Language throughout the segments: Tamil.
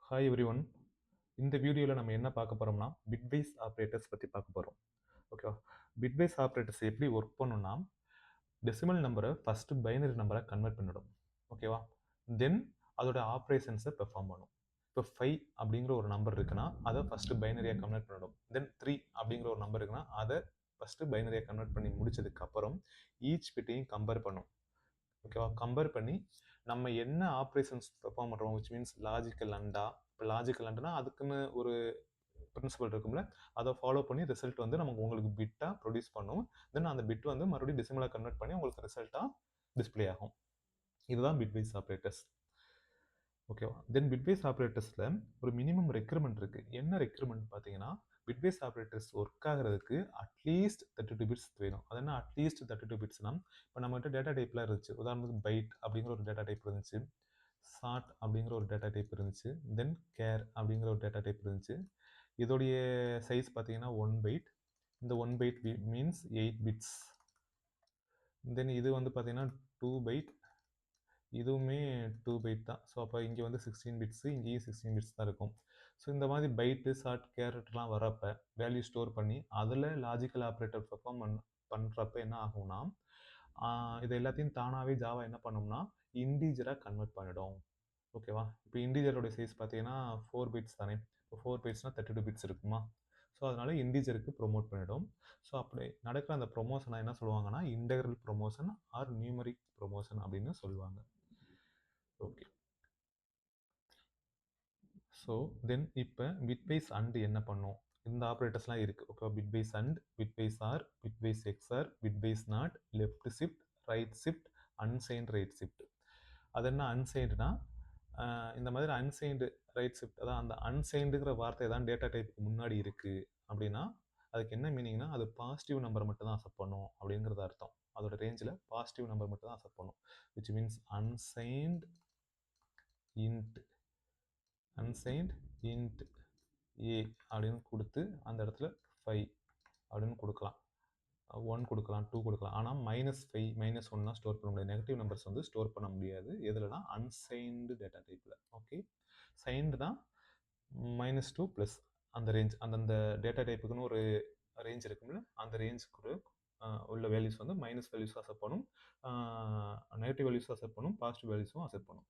Hi everyone. இந்த வீடியோவில் நம்ம என்ன பார்க்க போகிறோம்னா பிட்வைஸ் ஆப்ரேட்டர்ஸ் பற்றி பார்க்க போகிறோம். ஓகேவா? பிட்வைஸ் ஆப்ரேட்டர்ஸ் எப்படி ஒர்க் பண்ணுன்னா டெசிமல் நம்பரை ஃபஸ்ட்டு பைனரி நம்பரை கன்வெர்ட் பண்ணிடும். ஓகேவா? தென் அதோட ஆப்ரேஷன்ஸை பெர்ஃபார்ம் பண்ணும். இப்போ 5 அப்படிங்கிற ஒரு நம்பர் இருக்குன்னா அதை ஃபஸ்ட்டு பைனரியாக கன்வெர்ட் பண்ணிடும். தென் 3 அப்படிங்கிற ஒரு நம்பர் இருக்குன்னா அதை ஃபஸ்ட்டு பைனரியாக கன்வெர்ட் பண்ணி முடிச்சதுக்கப்புறம் ஈச் பிட்டையும் கம்பேர் பண்ணும். ஓகேவா? கம்பேர் பண்ணி நம்ம என்ன ஆப்ரேஷன்ஸ் பெர்ஃபார்ம் பண்ணுறோம், விச் மீன்ஸ் லாஜிக்கல் அண்டா. இப்போ லாஜிக்கல் அண்டனா அதுக்குன்னு ஒரு பிரின்சிபல் இருக்கும்ல, அதை ஃபாலோ பண்ணி ரிசல்ட் வந்து நமக்கு உங்களுக்கு பிட்டாக ப்ரொடியூஸ் பண்ணும். தென் அந்த பிட் வந்து மறுபடியும் டெசிமலாக கன்வெர்ட் பண்ணி உங்களுக்கு ரிசல்ட்டாக டிஸ்பிளே ஆகும். இதுதான் பிட்வைஸ் ஆப்ரேட்டர்ஸ். ஓகேவா? தென் பிட்வைஸ் ஆப்ரேட்டர்ஸில் ஒரு மினிமம் ரெக்யர்மெண்ட் இருக்குது. என்ன ரெக்யர்மெண்ட் பார்த்தீங்கன்னா, பிட்வைஸ் ஆப்ரேட்டர்ஸ் ஒர்க் ஆகிறதுக்கு அட்லீஸ்ட் 32 பிட்ஸ் வேணும். அது என்ன அட்லீஸ்ட் 32 பிட்ஸ்னா, இப்போ நம்மகிட்ட டேட்டா டைப்லாம் இருந்துச்சு. உதாரணத்துக்கு பைட் அப்படிங்கிற ஒரு டேட்டா டைப் இருந்துச்சு, சார்ட் அப்படிங்கிற ஒரு டேட்டா டைப் இருந்துச்சு, தென் கேர் அப்படிங்கிற ஒரு டேட்டா டைப் இருந்துச்சு. இதோடைய சைஸ் பார்த்தீங்கன்னா 1 பைட். இந்த 1 பைட் மீன்ஸ் 8 பிட்ஸ். தென் இது வந்து பார்த்தீங்கன்னா 2 பைட், இதுவுமே 2 பைட் தான். ஸோ அப்போ இங்கே வந்து 16 பிட்ஸு, இங்கேயும் 16 பிட்ஸ் தான் இருக்கும். ஸோ இந்த மாதிரி பைட்டு, ஷார்ட், கேரட்லாம் வரப்போ வேல்யூ ஸ்டோர் பண்ணி அதில் லாஜிக்கல் ஆப்ரேட்டர் பெர்ஃபார்ம் பண்ணுறப்ப என்ன ஆகும்னா, இது எல்லாத்தையும் தானாகவே ஜாவா என்ன பண்ணும்னா இன்டீஜராக கன்வெர்ட் பண்ணிடும். ஓகேவா? இப்போ இன்டீஜரோட சைஸ் பார்த்தீங்கன்னா 4 பிட்ஸ் தானே. இப்போ 4 பிட்ஸ்னால் 32 பிட்ஸ் இருக்குமா? ஸோ அதனால இன்டீஜருக்கு ப்ரொமோட் பண்ணிடும். ஸோ அப்படி நடக்கிற அந்த ப்ரொமோஷனை என்ன சொல்லுவாங்கன்னா integral promotion or numeric promotion அப்படின்னு சொல்லுவாங்க. ஓகே. ஸோ தென் இப்போ பிட்வைஸ் அண்ட் என்ன பண்ணும்? இந்த ஆப்ரேட்டர்ஸ்லாம் இருக்குது. Okay, bitwise and, bitwise or, bitwise XOR, bitwise not, left shift, right shift, unsigned right shift. அது என்ன அன்சைன்டுனா, இந்த மாதிரி அன்சைன்டு ரைட் ஷிஃப்ட், அதான் அந்த அன்சைன்டுங்கிற வார்த்தை தான் டேட்டா டைப்புக்கு முன்னாடி இருக்குது அப்படின்னா அதுக்கு என்ன மீனிங்னா அது பாசிட்டிவ் நம்பரை மட்டும் தான் அக்செப்ட் பண்ணும் அப்படிங்கிறது அர்த்தம். அதோட ரேஞ்சில் பாசிட்டிவ் நம்பர் மட்டும் தான் அக்செப்ட் பண்ணும். Which means unsigned int, unsigned int a அப்படின்னு கொடுத்து அந்த இடத்துல 5 அப்படின்னு கொடுக்கலாம், 1 கொடுக்கலாம், 2 கொடுக்கலாம். ஆனால் -5 -1 ஸ்டோர் பண்ண முடியாது. நெகட்டிவ் நம்பர்ஸ் வந்து ஸ்டோர் பண்ண முடியாது. எதுலனா அன்சைன்டு டேட்டா டைப்பில். ஓகே, சைன்டு தான் -2 ப்ளஸ் அந்த ரேஞ்ச், அந்தந்த டேட்டா டைப்புக்குன்னு ஒரு ரேஞ்ச் இருக்கும்ல, அந்த ரேஞ்சுக்கு உள்ள வேல்யூஸ் வந்து மைனஸ் வேல்யூஸும் அக்செப்ட் பண்ணும், நெகட்டிவ் வேல்யூஸும் அக்செப்ட் பண்ணும், பாசிட்டிவ் வேல்யூஸும் அக்செப்ட் பண்ணும்.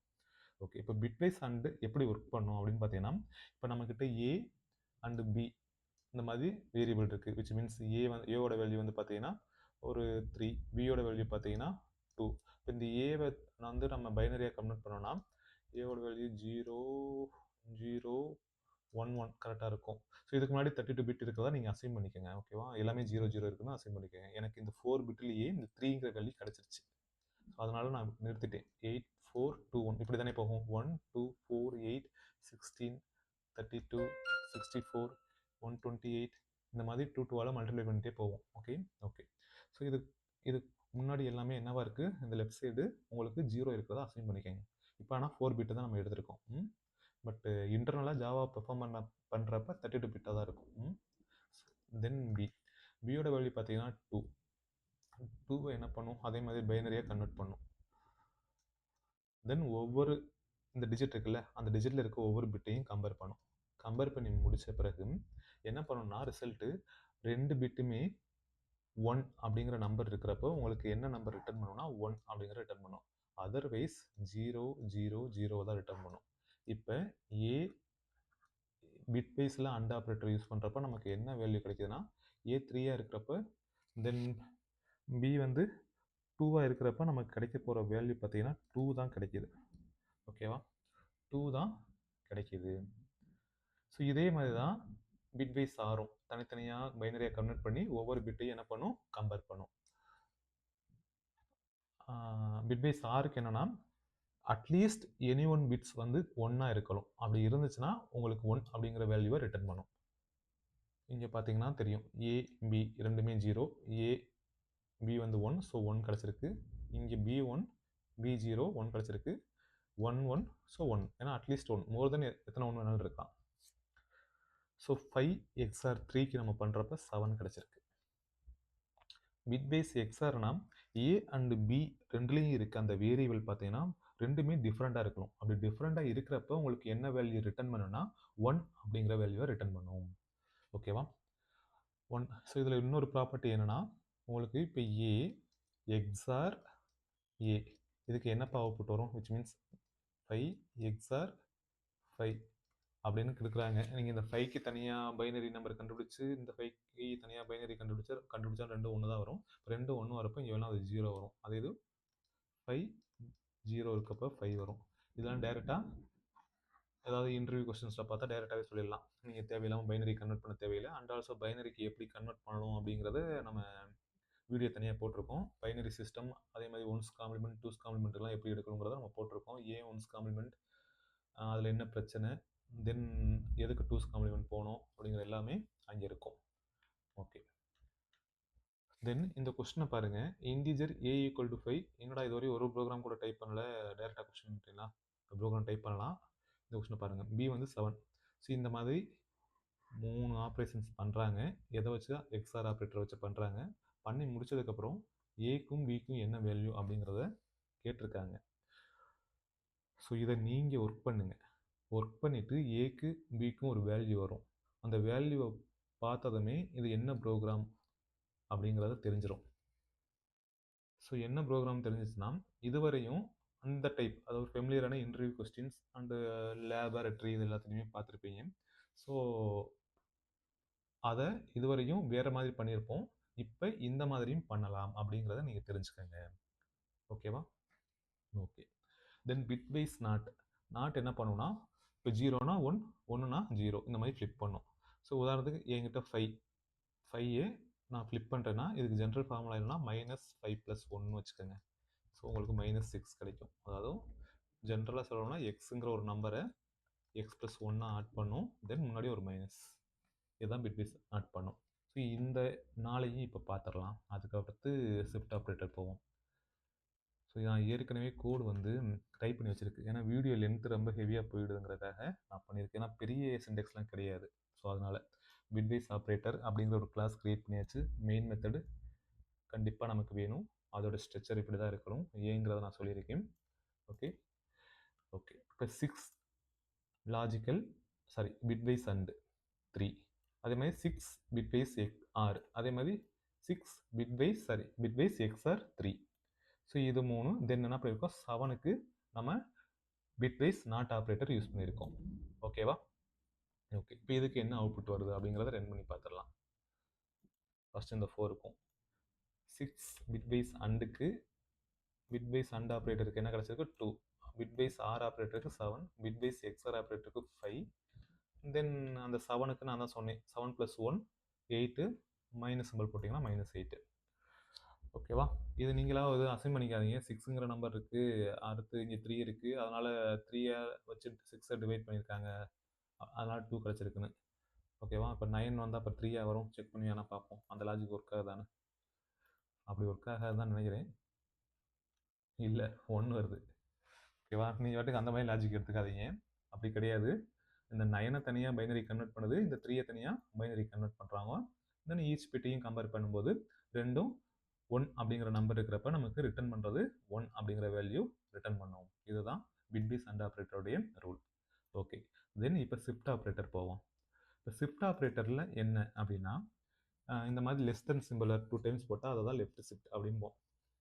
ஓகே, இப்போ பிட்வைஸ் அண்டு எப்படி ஒர்க் பண்ணும் அப்படின்னு பார்த்தீங்கன்னா, இப்போ நம்மக்கிட்ட ஏ அண்டு பி இந்த மாதிரி வேரியபிள் இருக்குது. விச் மீன்ஸ் ஏவோட வேல்யூ வந்து பார்த்தீங்கன்னா ஒரு 3, பியோட வேல்யூ பார்த்தீங்கன்னா 2. இப்போ இந்த ஏவை வந்து நம்ம பைனரியாக கன்வெர்ட் பண்ணோம்னா ஏவோட வேல்யூ 0 0 1 1 கரெக்டாக இருக்கும். ஸோ இதுக்கு முன்னாடி 32 பிட் இருக்கிறதா நீங்கள் அசைன் பண்ணிக்கோங்க. ஓகேவா? எல்லாமே 0 0 இருக்குன்னு அசைன் பண்ணிக்கோங்க. எனக்கு இந்த 4 பிட்லேயே இந்த 3ங்கிற வேல்யூ கிடச்சிருச்சு. ஸோ அதனால நான் நிறுத்திட்டேன். 8 4 2 1 இப்படி தானே போகும். 1 2 4 8 16 32 64 128 இந்த மாதிரி 2 2ஆல் மல்டிப்ளை பண்ணிட்டே போகும். Okay okay. ஸோ இது முன்னாடி எல்லாமே என்னவா இருக்குது, இந்த லெஃப்ட் சைடு உங்களுக்கு 0 இருக்கிறதா அசைன் பண்ணிக்கோங்க. இப்போ ஆனால் 4 பிட்டு தான் நம்ம எடுத்திருக்கோம். பட் இன்டர்னலாக ஜாவா பெர்ஃபார்ம் பண்ணுறப்ப 32 பிட்டாக தான் இருக்கும். தென் பியோட வேல்யூ பார்த்தீங்கன்னா 2. 2 என்ன பண்ணும், அதே மாதிரி பைனரியாக கன்வெர்ட் பண்ணும். தென் ஒவ்வொரு இந்த டிஜிட் இருக்குல்ல, அந்த டிஜிட்டில் இருக்க ஒவ்வொரு பிட்டையும் கம்பேர் பண்ணும். கம்பேர் பண்ணி முடித்த பிறகு என்ன பண்ணணும்னா ரிசல்ட்டு 2 பிட்டுமே 1 அப்படிங்கிற நம்பர் இருக்கிறப்போ உங்களுக்கு என்ன நம்பர் ரிட்டர்ன் பண்ணணும்னா 1 அப்படிங்கிற ரிட்டர்ன் பண்ணும். அதர்வைஸ் 0 0 0 தான் ரிட்டர்ன் பண்ணும். இப்போ ஏ பிட்வைஸில் அண்ட் ஆப்ரேட்டர் யூஸ் பண்ணுறப்ப நமக்கு என்ன வேல்யூ கிடைக்குதுன்னா ஏ 3ஆக இருக்கிறப்ப, தென் பி வந்து 2ஆக இருக்கிறப்ப நமக்கு கிடைக்க போகிற வேல்யூ பார்த்தீங்கன்னா 2 தான் கிடைக்கிது. ஓகேவா? 2 தான் கிடைக்கிது. ஸோ இதே மாதிரி தான் பிட்வைஸ் ஆரும் தனித்தனியாக பைனரியாக கன்வெர்ட் பண்ணி ஒவ்வொரு பிட்டையும் என்ன பண்ணும், கம்பேர் பண்ணும். பிட்வைஸ் ஆருக்கு என்னன்னா அட்லீஸ்ட் எனி ஒன் பிட்ஸ் வந்து 1ஆக இருக்கணும். அப்படி இருந்துச்சுன்னா உங்களுக்கு 1 அப்படிங்கிற வேல்யூவை ரிட்டர்ன் பண்ணும். இங்கே பார்த்தீங்கன்னா தெரியும், ஏ பி ரெண்டுமே 0, ஏ பி வந்து 1, ஸோ 1 கிடச்சிருக்கு. இங்கே B1 B0 1 கிடச்சிருக்கு, 1 1 ஸோ 1, ஏன்னா அட்லீஸ்ட் 1 மோர் தென் எத்தனை 1 வேணாலும் இருக்கலாம். ஸோ 5 XOR 3க்கு நம்ம பண்ணுறப்ப 7 கிடச்சிருக்கு. பிட்வைஸ் எக்ஸ்ஆர்னா ஏ அண்ட் பி ரெண்டுலேயும் இருக்க அந்த வேரியபிள் பார்த்தீங்கன்னா ரெண்டுமே டிஃப்ரெண்ட்டாக இருக்கணும். அப்படி டிஃப்ரெண்ட்டாக இருக்கிறப்ப உங்களுக்கு என்ன வேல்யூ ரிட்டர்ன் பண்ணுன்னா 1 அப்படிங்கிற வேல்யூவை ரிட்டர்ன் பண்ணும். ஓகேவா? 1. ஸோ இதில் இன்னொரு ப்ராப்பர்ட்டி என்னன்னா, உங்களுக்கு இப்போ ஏ எக்ஸார் ஏ இதுக்கு என்னப்பா அவுட்புட் வரும், விச் மீன்ஸ் 5 எக்ஸார் 5 அப்படின்னு கொடுக்குறாங்க. நீங்கள் இந்த 5க்கு தனியாக பைனரி நம்பர் கண்டுபிடிச்சு இந்த 5க்கு தனியாக பைனரி கண்டுபிடிச்சா ரெண்டும் ஒன்று தான் வரும். ரெண்டும் ஒன்று வரப்போ இங்கே வேணால் அது 0 வரும். அதே இது 5 0 இருக்கப்போ 5 வரும். இதெல்லாம் டேரெக்டாக ஏதாவது இன்டர்வியூ கொஸ்டின்ஸில் பார்த்தா டேரெக்டாகவே சொல்லிடலாம். நீங்கள் தேவையில்லாமல் பைனரி கன்வெர்ட் பண்ண தேவையில்லை. அண்ட் ஆல்சோ பைனரிக்கு எப்படி கன்வெர்ட் பண்ணணும் அப்படிங்கிறத நம்ம வீடியோ தனியாக போட்டிருக்கோம். பைனரி சிஸ்டம், அதே மாதிரி ஒன்ஸ் காம்ப்ளிமெண்ட், டூஸ் காம்ப்ளிமெண்ட்லாம் எப்படி எடுக்கணுங்கிறத நம்ம போட்டிருக்கோம். ஏன் ஒன்ஸ் காம்ப்ளிமெண்ட், அதில் என்ன பிரச்சனை, தென் எதுக்கு டூஸ் காம்ப்ளிமெண்ட் போகணும் அப்படிங்கிற எல்லாமே அங்கே இருக்கும். ஓகே, தென் இந்த கொஸ்டினை பாருங்க. Integer A equal to 5. என்னடா இது வரையும் ஒரு ப்ரோக்ராம் கூட டைப் பண்ணல, டேரெக்டாக கொஸ்டின் அப்படின்னா ப்ரோக்ராம் டைப் பண்ணலாம். இந்த கொஸ்டினை பாருங்கள். பி வந்து 7. ஸோ இந்த மாதிரி 3 ஆப்ரேஷன்ஸ் பண்ணுறாங்க. எதை வச்சு, எக்ஸ்ஆர் ஆப்ரேட்டரை வச்சு பண்ணுறாங்க. பண்ணி முடிச்சதுக்கப்புறம் ஏக்கும் பிக்கும் என்ன வேல்யூ அப்படிங்கிறத கேட்டிருக்காங்க. ஸோ இதை நீங்கள் ஒர்க் பண்ணுங்கள். ஒர்க் பண்ணிவிட்டு ஏக்கு பிக்கும் ஒரு வேல்யூ வரும். அந்த வேல்யூவை பார்த்ததுமே இது என்ன ப்ரோக்ராம் அப்படிங்கிறத தெரிஞ்சிடும். ஸோ என்ன ப்ரோக்ராம் தெரிஞ்சிச்சுன்னா, இதுவரையும் அந்த டைப், அதாவது ஃபெமிலியரான இன்டர்வியூ கொஸ்டின்ஸ் அண்டு லேபரட்டரி இது எல்லாத்தையுமே பார்த்துருப்பீங்க. ஸோ அதை இதுவரையும் வேறு மாதிரி பண்ணியிருப்போம். இப்போ இந்த மாதிரியும் பண்ணலாம் அப்படிங்கிறத நீங்கள் தெரிஞ்சுக்கோங்க. ஓகேவா? Okay, then bitwise not என்ன பண்ணுன்னா, இப்போ 0னா 1, 1னா 0, இந்த மாதிரி ஃப்ளிப் பண்ணும். ஸோ உதாரணத்துக்கு என்கிட்ட 5 நான் ஃப்ளிப் பண்ணுறேன்னா இதுக்கு ஜென்ரல் ஃபார்முலா என்னன்னா -5 + 1 வச்சுக்கோங்க. ஸோ உங்களுக்கு -6 கிடைக்கும். அதாவது ஜென்ரலாக சொல்லணும்னா எக்ஸுங்கிற ஒரு நம்பரை எக்ஸ் ப்ளஸ் 1 ஆட் பண்ணும், தென் முன்னாடி ஒரு மைனஸ், இதுதான் பிட்வைஸ் ஆட் பண்ணும். ஸோ இந்த நாளையும் இப்போ பார்த்துடலாம். அதுக்கடுத்து ஷிஃப்ட் ஆப்ரேட்டர் போவோம். ஸோ நான் ஏற்கனவே கோடு வந்து டைப் பண்ணி வச்சுருக்கு. ஏன்னா வீடியோ லென்த்து ரொம்ப ஹெவியாக போயிடுதுங்கிறதுக்காக நான் பண்ணியிருக்கேன். ஏன்னா பெரிய சிண்டெக்ஸ்லாம் கிடையாது. ஸோ அதனால் பிட்வைஸ் ஆப்ரேட்டர் அப்படிங்கிற ஒரு கிளாஸ் க்ரியேட் பண்ணியாச்சு. மெயின் மெத்தடு கண்டிப்பாக நமக்கு வேணும். அதோட ஸ்ட்ரக்சர் இப்படி தான் இருக்கணும், ஏங்கிறத நான் சொல்லியிருக்கேன். ஓகே ஓகே, இப்போ 6 லாஜிக்கல் பிட்வைஸ் அண்ட் 3, அதே மாதிரி 6 பிட்வைஸ் ஆர், அதே மாதிரி 6 பிட்வைஸ் எக்ஸ்ஆர் 3. ஸோ இது 3. தென் என்ன பண்ணியிருக்கோம், 7க்கு நம்ம பிட்வைஸ் நாட் ஆப்ரேட்டர் யூஸ் பண்ணியிருக்கோம். ஓகேவா? ஓகே, இப்போ இதுக்கு என்ன அவுட்புட் வருது அப்படிங்கிறத ரன் பண்ணி பார்த்துடலாம். ஃபர்ஸ்ட் இந்த 4க்கும் 6 பிட்வைஸ் அண்டுக்கு, பிட்வைஸ் அண்ட் ஆப்ரேட்டருக்கு என்ன கிடச்சிருக்கு 2, பிட்வைஸ் ஆர் ஆப்ரேட்டருக்கு 7, பிட்வைஸ் எக்ஸ்ஆர் ஆப்ரேட்டருக்கு 5. தென் அந்த 7க்கு நான் தான் சொன்னேன் 7 + 1 8, மைனஸ் சிம்பிள் போட்டிங்கன்னா -8. ஓகேவா? இது நீங்களாவது அசைன் பண்ணிக்காதீங்க. 6ங்கிற நம்பர் இருக்குது, அடுத்து இங்கே 3 இருக்குது, அதனால் 3 வச்சு 6 டிவைட் பண்ணியிருக்காங்க, அதனால் 2 கிடச்சிருக்குன்னு. ஓகேவா? இப்போ 9 வந்தால் அப்போ 3 வரும், செக் பண்ணி வேணால் பார்ப்போம். அந்த லாஜிக் ஒர்க் ஆகுதானே? அப்படி ஒர்க் ஆகாதுதான் நினைக்கிறேன். இல்லை, 1 வருது. ஓகேவா? நீங்கள் வாட்டுக்கு அந்த மாதிரி லாஜிக் எடுத்துக்காதீங்க. அப்படி கிடையாது. இந்த 9 தனியாக பைனரி கன்வெர்ட் பண்ணுது, இந்த 3 தனியாக பைனரி கன்வெர்ட் பண்ணுறாங்க. தென் ஈச் பிட்டையும் கம்பேர் பண்ணும்போது ரெண்டும் 1 அப்படிங்கிற நம்பர் இருக்கிறப்ப நமக்கு ரிட்டர்ன் பண்ணுறது 1 அப்படிங்கிற வேல்யூ ரிட்டர்ன் பண்ணுவோம். இதுதான் பிட்வைஸ் அண்ட் ஆப்ரேட்டருடைய ரூல். ஓகே, தென் இப்போ ஷிஃப்ட் ஆப்ரேட்டர் போவோம். இப்போ ஷிஃப்ட் ஆப்ரேட்டரில் என்ன அப்படின்னா, இந்த மாதிரி லெஸ் தென் சிம்பிளை 2 டைம்ஸ் போட்டால் அதை தான் லெஃப்ட் ஷிஃப்ட் அப்படிம்போம்.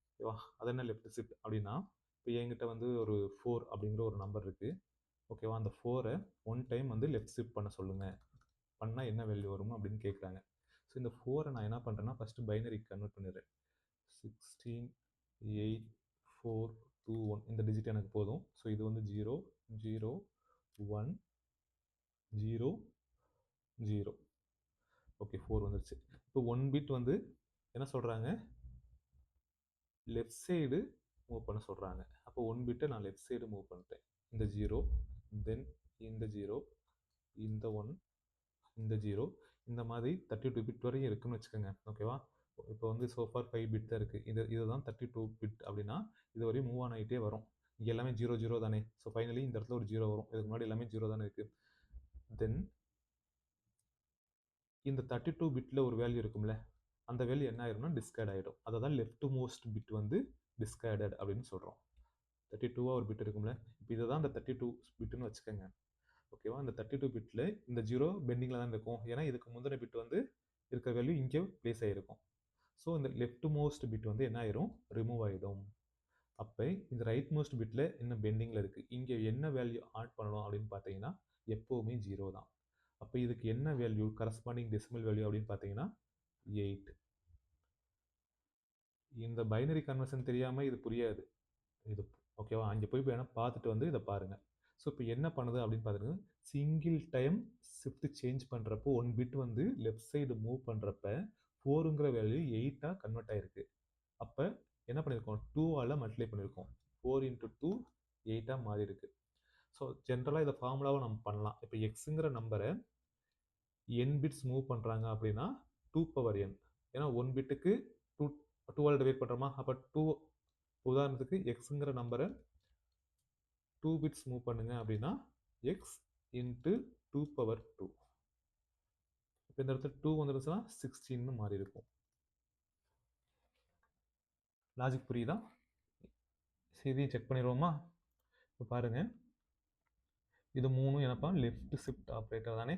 ஓகேவா? அது என்ன லெஃப்ட் ஷிஃப்ட் அப்படின்னா, இப்போ என்கிட்ட வந்து ஒரு 4 அப்படிங்கிற ஒரு நம்பர் இருக்குது. ஓகேவா? அந்த 4-ஐ 1 டைம் வந்து லெஃப்ட் ஷிஃப்ட் பண்ண சொல்லுங்கள், பண்ணால் என்ன வேல்யூ வரும் அப்படின்னு கேட்குறாங்க. ஸோ இந்த 4-ஐ நான் என்ன பண்ணுறேன்னா ஃபஸ்ட்டு பைனரி கன்வெர்ட் பண்ணிடுறேன். 16 8 4 2 1 இந்த டிஜிட் எனக்கு போதும். ஸோ இது வந்து 0 0 1 0 0. ஓகே, 4 வந்துருச்சு. இப்போ 1 பிட் வந்து என்ன சொல்கிறாங்க, லெஃப்ட் சைடு மூவ் பண்ண சொல்கிறாங்க. அப்போ 1 பிட்டை நான் லெஃப்ட் சைடு மூவ் பண்ணிட்டேன். இந்த 0, தென் இந்த 0, இந்த 1, இந்த 0, இந்த மாதிரி 32 பிட் வரையும் இருக்குன்னு வச்சுக்கோங்க. ஓகேவா? இப்போ வந்து சோஃபார் 5 பிட் தான் இருக்குது. இதுதான் 32 பிட் அப்படின்னா இது வரையும் மூவ் ஆன் ஆகிட்டே வரும். இங்கே எல்லாமே 0 0 தானே. ஸோ ஃபைனலி இந்த இடத்துல ஒரு 0 வரும். இதுக்கு முன்னாடி எல்லாமே 0 தானே இருக்குது. தென் இந்த 32 பிட்டில் ஒரு வேல்யூ இருக்கும்ல, அந்த வேல்யூ என்ன ஆயிரும்னா டிஸ்கார்ட் ஆகிடும். அதை தான் லெஃப்ட் மோஸ்ட் பிட் வந்து டிஸ்கார்டட் அப்படின்னு சொல்கிறோம். 32 ஒரு பிட் இருக்கும்ல. இப்போ இதை தான் அந்த 32 பிட்டுன்னு வச்சுக்கோங்க. ஓகேவா? அந்த 32 பிட்டில் இந்த 0 பெண்டிங்கில் தான் இருக்கும். ஏன்னா இதுக்கு முந்தின பிட் வந்து இருக்கிற வேல்யூ இங்கே பிளேஸ் ஆகிருக்கும். ஸோ இந்த லெஃப்ட் மோஸ்ட் பிட் வந்து என்ன ஆயிரும்? ரிமூவ் ஆகிடும். அப்போ இந்த ரைட் மோஸ்ட் பிட்டில் இன்னும் பெண்டிங்கில் இருக்குது. இங்கே என்ன வேல்யூ ஆட் பண்ணணும் அப்படின்னு பார்த்தீங்கன்னா எப்போவுமே 0 தான். அப்போ இதுக்கு என்ன வேல்யூ கரஸ்பாண்டிங் டெசிமல் வேல்யூ அப்படின்னு பார்த்தீங்கன்னா 8. இந்த பைனரி கன்வர்ஷன் தெரியாமல் இது புரியாது. இது ஓகேவா? அங்கே போய் வேணால் பார்த்துட்டு வந்து இதை பாருங்கள். ஸோ இப்போ என்ன பண்ணுது அப்படின்னு பார்த்தீங்கன்னா சிங்கிள் டைம் ஷிஃப்ட் சேஞ்ச் பண்ணுறப்போ 1 பிட் வந்து லெஃப்ட் சைடு மூவ் பண்ணுறப்ப 4ங்கிற வேல்யூ 8ஆக கன்வெர்ட் ஆகிருக்கு. அப்போ என்ன பண்ணியிருக்கோம்? 2ஆல் மல்டிப்ளை பண்ணியிருக்கோம். 4 × 2 8ஆக மாறி இருக்கு. ஸோ ஜென்ரலாக இதை ஃபார்முலாவை நம்ம பண்ணலாம். இப்போ எக்ஸுங்கிற நம்பரை n பிட்ஸ் மூவ் பண்ணுறாங்க அப்படின்னா 2 n. ஏன்னா 1 பிட்டுக்கு 2ஆல் டிவைட் பண்ணுறோமா? அப்போ 2 உதாரணத்துக்கு எக்ஸுங்கிற நம்பரை 2 பிட்ஸ் மூவ் பண்ணுங்க அப்படின்னா எக்ஸ் இன்ட்டு 2 இப்போ இந்த இடத்துல 2 வந்துருச்சுன்னா 16 மாறி இருக்கும். லாஜிக் புரியுதா? சரி, செக் பண்ணிடுவோமா? இப்போ பாருங்க, இது 3 என்னப்பா? லெஃப்ட் ஷிஃப்ட் ஆப்ரேட்டர் தானே?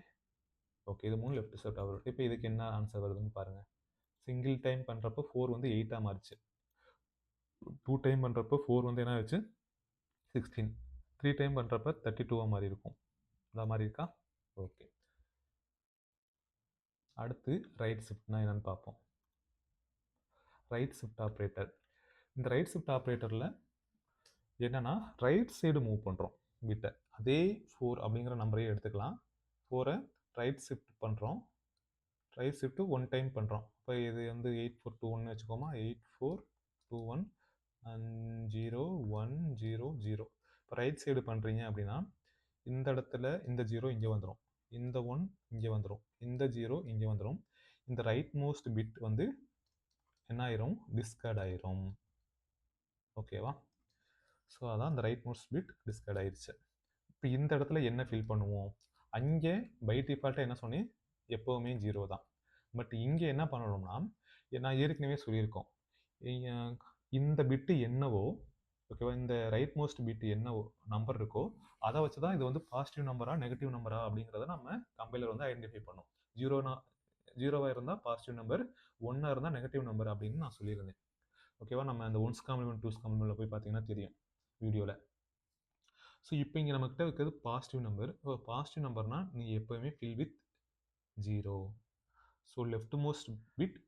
ஓகே, இது 3 லெஃப்ட் ஷிஃப்ட் ஆப்ரேட்டர். இப்போ இதுக்கு என்ன ஆன்சர் வருதுன்னு பாருங்க. சிங்கிள் டைம் பண்ணுறப்போ 4 வந்து 8ஆக மாறிச்சு. 2 டைம் பண்ணுறப்போ 4 வந்து என்ன ஆச்சு? 16. 3 டைம் பண்ணுறப்ப 32ஆக மாறி இருக்கும். இந்த மாதிரி இருக்கா? ஓகே. அடுத்து ரைட் ஷிஃப்ட்னா என்னன்னு பார்ப்போம். Right shift operator. இந்த ரைட் ஷிஃப்ட் ஆப்ரேட்டரில் என்னன்னா ரைட் சைடு மூவ் பண்ணுறோம் பிட்டை. அதே 4 அப்படிங்கிற நம்பரையே எடுத்துக்கலாம். 4-ஐ ரைட் ஷிஃப்ட் பண்ணுறோம். ரைட் ஷிஃப்ட் 1 டைம் பண்ணுறோம். இப்போ இது வந்து 8421 வச்சுக்கோமா. 8421 0 1 0 0. இப்போ ரைட் சைடு பண்ணுறீங்க அப்படின்னா இந்த இடத்துல இந்த 0 இங்கே வந்துடும், இந்த 1 இங்கே வந்துடும், இந்த 0 இங்கே வந்துடும். இந்த ரைட் மோஸ்ட் பிட் வந்து என்ன ஆயிரும்? டிஸ்கார்ட் ஆயிரும். ஓகேவா? ஸோ அதான் இந்த ரைட் மோஸ்ட் பிட் டிஸ்கார்ட் ஆயிடுச்சு. இப்போ இந்த இடத்துல என்ன ஃபில் பண்ணுவோம்? அங்கே பை டிஃபால்ட்டாக என்ன சொன்னேன்? எப்போவுமே 0 தான். பட் இங்கே என்ன பண்ணணும்னா, நான் ஏற்கனவே சொல்லியிருக்கோம், இந்த பிட்டு என்னவோ, ஓகேவா, இந்த ரைட் மோஸ்ட் பிட்டு என்ன நம்பர் இருக்கோ அதை வச்சு தான் இது வந்து பாசிட்டிவ் நம்பரா நெகட்டிவ் நம்பரா அப்படிங்கிறத நம்ம கம்பைலர் வந்து ஐடென்டிஃபை பண்ணும். 0வாக இருந்தால் பாசிட்டிவ் நம்பர், 1ஆக இருந்தால் நெகட்டிவ் நம்பர் அப்படின்னு நான் சொல்லியிருந்தேன். ஓகேவா? நம்ம அந்த ஒன்ஸ் காம்ப்ளிமெண்ட் டூஸ் காம்ப்ளிமெண்ட்டில் போய் பார்த்தீங்கன்னா தெரியும் வீடியோவில். ஸோ இப்போ இங்கே நம்மக்கிட்ட இருக்கிறது பாசிட்டிவ் நம்பர். பாசிட்டிவ் நம்பர்னா நீங்கள் எப்போவுமே fill with 0. So leftmost bit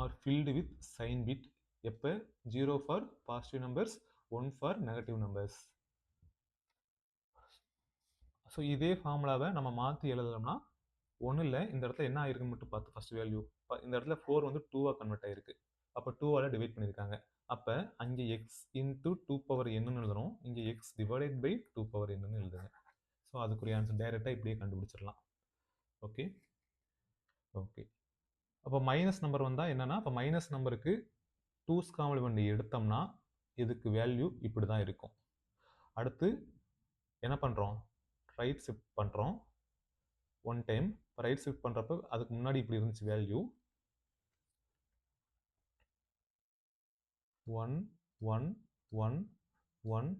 are filled with sign bit. எப்போ? 0 for positive numbers, 1 for negative numbers. So இதே ஃபார்முலாவை நம்ம மாற்றி எழுதலாம்னா ஒன்றும் இல்லை, இந்த இடத்துல என்ன ஆயிருக்குன்னு மட்டும் பார்த்து ஃபர்ஸ்ட் வேல்யூ. இந்த இடத்துல 4 வந்து 2ஆக கன்வெர்ட் ஆயிருக்கு. அப்போ 2ஆல் டிவைட் பண்ணியிருக்காங்க. அப்போ அங்கே எக்ஸ் இன்ட்டு 2n எழுதணும், இங்கே எக்ஸ் டிவைடட் பை 2n எழுதுங்க. ஸோ அதுக்குரிய ஆன்சர் டைரெக்டாக இப்படியே கண்டுபிடிச்சிடலாம். Okay okay. அப்போ மைனஸ் நம்பர் வந்தால் என்னன்னா, அப்போ மைனஸ் நம்பருக்கு 2's காம்ப்ளிமெண்ட் எடுத்தோம்னா இதுக்கு வேல்யூ இப்படி தான் இருக்கும். அடுத்து என்ன பண்ணுறோம்? ரைட் ஷிஃப்ட் பண்ணுறோம் 1 டைம். ரைட் ஷிஃப்ட் பண்ணுறப்ப அதுக்கு முன்னாடி இப்படி இருந்துச்சு வேல்யூ 1 1 1 1,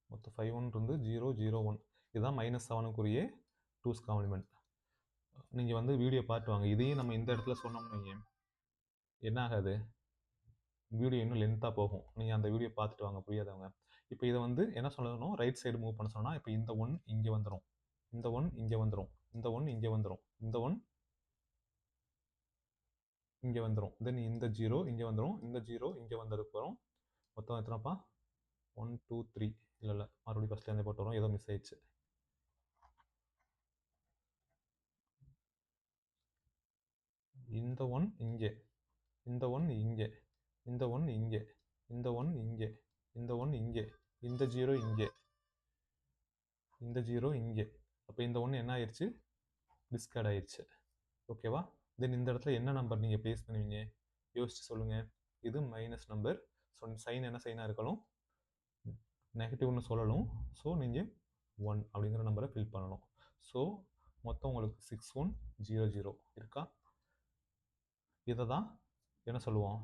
மொத்தம் 5 1 இருந்து 0 0 1. இதுதான் -7க்குரிய 2's காம்ப்ளிமெண்ட். நீங்கள் வந்து வீடியோ பார்த்து வாங்க. இதையும் நம்ம இந்த இடத்துல சொன்னோம்னு என்ன ஆகாது, வீடியோ இன்னும் லென்த்தாக போகும். நீங்கள் அந்த வீடியோ பார்த்துட்டு வாங்க புரியாதவங்க. இப்போ இதை வந்து என்ன சொல்லணும்? ரைட் சைடு மூவ் பண்ண சொன்னால் இப்போ இந்த 1 இங்கே வந்துடும், இந்த 1 இங்கே வந்துடும், இந்த 1 இங்கே வந்துடும், இந்த 1 இங்கே வந்துடும், தென் இந்த 0 இங்கே வந்துடும், இந்த 0 இங்கே வந்ததுக்கப்புறம் மொத்தம் எத்தனைப்பா? 1 2 3. இல்லை மறுபடியும் ஃபஸ்ட்லேருந்தே போட்டு வரும், ஏதோ மிஸ் ஆயிடுச்சு. இந்த 1 இங்கே, இந்த 1 இங்கே, இந்த 1 இங்கே, இந்த 1 இங்கே, இந்த 1 இங்கே, இந்த 0 இங்கே, இந்த 0 இங்கே. அப்போ இந்த 1 என்ன ஆயிடுச்சு? டிஸ்கார்ட் ஆயிடுச்சு. ஓகேவா? தென் இந்த இடத்துல என்ன நம்பர் நீங்கள் ப்ளேஸ் பண்ணுவீங்க? யோசிச்சு சொல்லுங்கள். இது மைனஸ் நம்பர். ஸோ சைன் என்ன சைனாக இருக்கணும்? நெகட்டிவ்னு சொல்லணும். ஸோ நீங்கள் 1 அப்படிங்கிற நம்பரை ஃபில் பண்ணணும். ஸோ மொத்தம் உங்களுக்கு 6 1 0 0 இருக்கா? இதை தான் என்ன சொல்லுவோம்?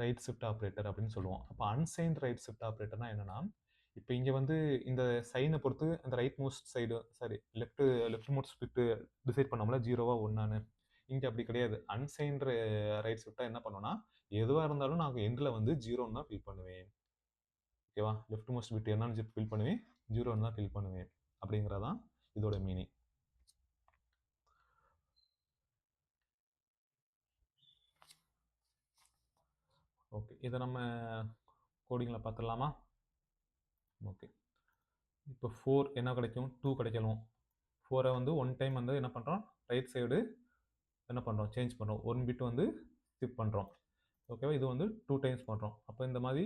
ரைட் ஷிஃப்ட் ஆப்ரேட்டர் அப்படின்னு சொல்லுவோம். அப்போ அன்சைன்ட் ரைட் ஷிஃப்ட் ஆப்ரேட்டர்னா என்னன்னா, இப்போ இங்கே வந்து இந்த சைனை பொறுத்து அந்த rightmost side sorry leftmost shift decide பண்ணோம்ல 0வா 1ஆன்னு. இங்கே அப்படி கிடையாது. அன்சைன்ட் ரைட் ஷிஃப்டாக என்ன பண்ணோம்னா, எதுவாக இருந்தாலும் நான் எண்டில் வந்து 0ன்னு தான் ஃபில் பண்ணுவேன். ஓகேவா? லெஃப்ட் மோஸ்ட் பிட் என்னன்னு ஃபில் பண்ணுவேன், 0ன்னு தான் ஃபில் பண்ணுவேன் அப்படிங்கிறதான் இதோட மீனிங். ஓகே, இதை நம்ம கோடிங்கில் பார்த்துடலாமா? ஓகே, இப்போ 4 என்ன கிடைக்கும், 2 கிடைக்கணும். 4 வந்து ஒன் டைம் வந்து என்ன பண்ணுறோம், ரைட் சைடு என்ன பண்ணுறோம், சேஞ்ச் பண்ணுறோம், 1 பிட் வந்து ஸ்கிப் பண்ணுறோம். ஓகேவா? இது வந்து 2 டைம்ஸ் பண்ணுறோம். அப்போ இந்த மாதிரி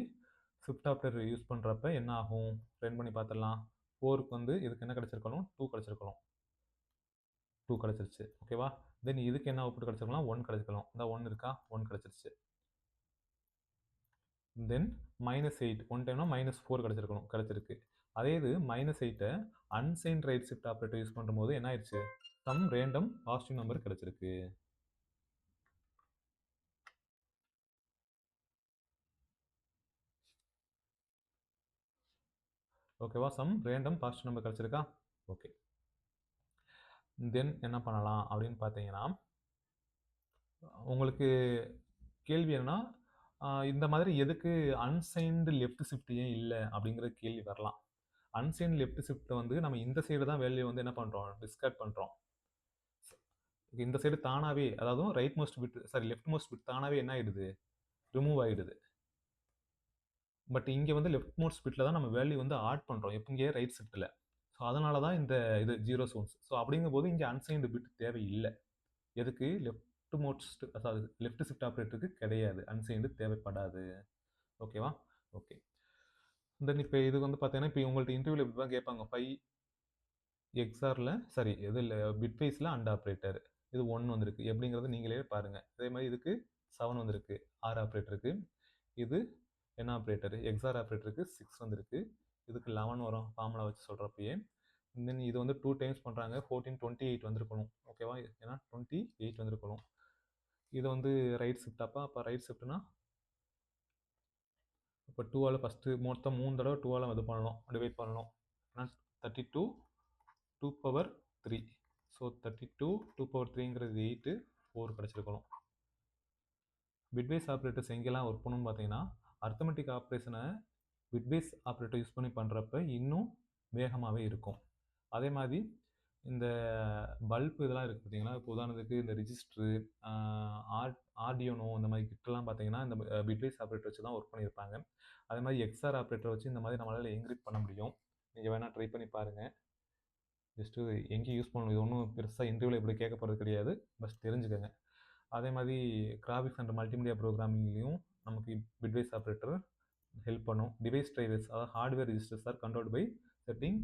ஷிஃப்ட் ஆப்ரேட்டர் யூஸ் பண்ணுறப்ப என்ன ஆகும், ரன் பண்ணி பார்த்துடலாம். 4க்கு வந்து இதுக்கு என்ன கிடச்சிருக்கணும், 2 கிடச்சிருக்கணும். 2 கிடச்சிருச்சு. ஓகேவா? தென் இதுக்கு என்ன அவுட்புட் கிடச்சிருக்கலாம், 1 கிடச்சிருக்கலாம். இந்த 1 இருக்கா, 1 கிடச்சிருச்சு. தென் -8 ஒன் டைம்னா -4 கிடச்சிருக்கணும், கிடச்சிருக்கு. அதே இது -8 unsigned right shift operator use பண்ணும்போது என்ன ஆயிடுச்சு, சம் ரேண்டம் பாசிட்டிவ் நம்பர் கிடச்சிருக்கு. ஓகேவா? சம் ரேண்டம் பாசிட்டிவ் நம்பர் கிடச்சிருக்கா? ஓகே, தென் என்ன பண்ணலாம் அப்படின்னு பார்த்தீங்கன்னா, உங்களுக்கு கேள்வி என்னன்னா, இந்த மாதிரி எதுக்கு அன்சைன்டு லெஃப்ட் ஷிஃப்ட் ஏன் இல்லை அப்படிங்கிற கேள்வி வரலாம். அன்சைன்டு லெஃப்ட் ஷிஃப்ட்டை வந்து நம்ம இந்த சைடு தான் வேல்யூ வந்து என்ன பண்ணுறோம், டிஸ்கார்ட் பண்ணுறோம். இந்த சைடு தானாகவே, அதாவது right most bit sorry leftmost bit தானாகவே என்ன ஆகிடுது, ரிமூவ் ஆகிடுது. பட் இங்கே வந்து லெஃப்ட் மோஸ்ட் பிட்டில் தான் நம்ம வேல்யூ வந்து ஆட் பண்ணுறோம், எப்போ ரைட் ஷிஃப்ட்டில். ஸோ அதனால தான் இந்த இது 0 சோன்ஸ். ஸோ அப்படிங்கும்போது இங்கே அன்சைன்டு பிட் தேவையில்லை. எதுக்கு, லெஃப்ட் மோஸ்ட் அதாவது லெஃப்ட் ஷிஃப்ட் ஆப்ரேட்டருக்கு கிடையாது, அன்சைன்டு தேவைப்படாது. ஓகேவா? ஓகே, தென் இப்போ இது வந்து பார்த்தீங்கன்னா, இப்போ உங்கள்ட்ட இன்டர்வியூவில் இப்படி தான் கேட்பாங்க, 5 எக்ஸாரில் சாரி எது இல்லை பிட்வைஸில் அண்ட் ஆப்ரேட்டர், இது 1 வந்திருக்கு எப்படிங்கிறது நீங்களே பாருங்கள். அதே மாதிரி இதுக்கு 7 வந்திருக்கு ஆர் ஆப்ரேட்டருக்கு. இது என்ன ஆப்ரேட்டர், எக்ஸார் ஆப்ரேட்டருக்கு 6 வந்திருக்கு. இதுக்கு 11 வரும் ஃபார்முலா வச்சு சொல்கிறப்பயே. தென் இது வந்து 2 டைம்ஸ் பண்ணுறாங்க, 14 28 வந்திருக்கணும். ஓகேவா? ஏன்னா 28 வந்திருக்கணும். இது வந்து ரைட் ஷிஃப்டாப்பா, அப்போ ரைட் ஷிஃப்ட்னா இப்போ 2ஆல் ஃபஸ்ட்டு மொத்தம் 3 தடவை 2ஆல் இது பண்ணணும், டிவைட் பண்ணணும். ஏன்னா 32 2 பவர் 3. ஸோ 32 2 பவர் 3ங்கிறது 8, 4 கிடச்சிருக்கணும். பிட்வைஸ் ஆப்ரேட்டர்ஸ் எங்கெல்லாம் ஒர்க் பண்ணணும்னு பார்த்தீங்கன்னா, அர்த்தமெட்டிக் ஆப்ரேஷனை பிட்வைஸ் ஆப்ரேட்டர் யூஸ் பண்ணி பண்ணுறப்ப இன்னும் வேகமாகவே இருக்கும். அதே மாதிரி இந்த பல்ப் இதெல்லாம் இருக்குது பார்த்தீங்களா, இப்போ உதாரணத்துக்கு இந்த ரிஜிஸ்ட்ரு, ஆர்டியோனோ இந்த மாதிரி கிட்டலாம் பார்த்தீங்கன்னா இந்த பிட்வைஸ் ஆப்ரேட்டர் வச்சு தான் ஒர்க் பண்ணியிருப்பாங்க. அதே மாதிரி எக்ஸ்ஆர் ஆப்ரேட்டர் வச்சு இந்த மாதிரி நம்மளால் என்கிரிப்ட் பண்ண முடியும். நீங்கள் வேணால் ட்ரை பண்ணி பாருங்கள். ஜஸ்ட்டு எங்கேயும் யூஸ் பண்ணணும், இது ஒன்றும் பெருசாக இன்டர்வியூவில் இப்படி கேட்க போகிறது கிடையாது, பஸ் தெரிஞ்சுக்கோங்க. அதே மாதிரி கிராஃபிக்ஸ் அண்ட் மல்டிமீடியா ப்ரோக்ராமிங்லேயும் நமக்கு பிட்வைஸ் ஆப்ரேட்டர் ஹெல்ப் பண்ணும். டிவைஸ் டிரைவர்ஸ் அதாவது hardware registers are controlled by setting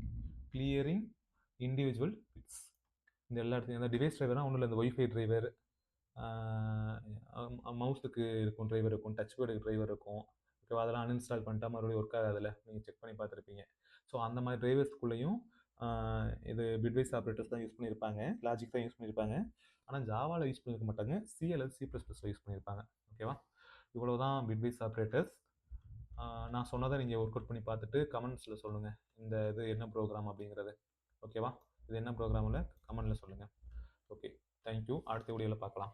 clearing individual bits. இந்த எல்லா இடத்துலையும் இந்த டிவைஸ் டிரைவர்னால் ஒன்றும் இல்லை, இந்த ஒய்ஃபை டிரைவர், மவுஸுக்கு இருக்கும் டிரைவர் இருக்கும், டச் பேடுக்கு டிரைவர் இருக்கும். ஓகேவா? அதெல்லாம் அன்இன்ஸ்டால் பண்ணிட்டா மறுபடியும் ஒர்க் ஆகாதில்ல, நீங்கள் செக் பண்ணி பார்த்துருப்பீங்க. ஸோ அந்த மாதிரி டிரைவர்ஸ்குள்ளேயும் இது பிட்வைஸ் ஆப்ரேட்டர்ஸ் தான் யூஸ் பண்ணியிருப்பாங்க, லாஜிக் தான் யூஸ் பண்ணியிருப்பாங்க. ஆனால் ஜாவாவில் யூஸ் பண்ணியிருக்க மாட்டாங்க, சி அல்லது C++ல யூஸ் பண்ணியிருப்பாங்க. ஓகேவா? இவ்வளோ தான் பிட்வைஸ் ஆப்ரேட்டர்ஸ். நான் சொன்னதை நீங்கள் ஒர்க் அவுட் பண்ணி பார்த்துட்டு கமெண்ட்ஸில் சொல்லுங்கள், இந்த இது என்ன ப்ரோக்ராம் அப்படிங்கிறது. ஓகேவா? இது என்ன ப்ரோக்ராமில் கமெண்டில் சொல்லுங்கள். Okay, thank you. அடுத்த வீடியோவில் பார்க்கலாம்.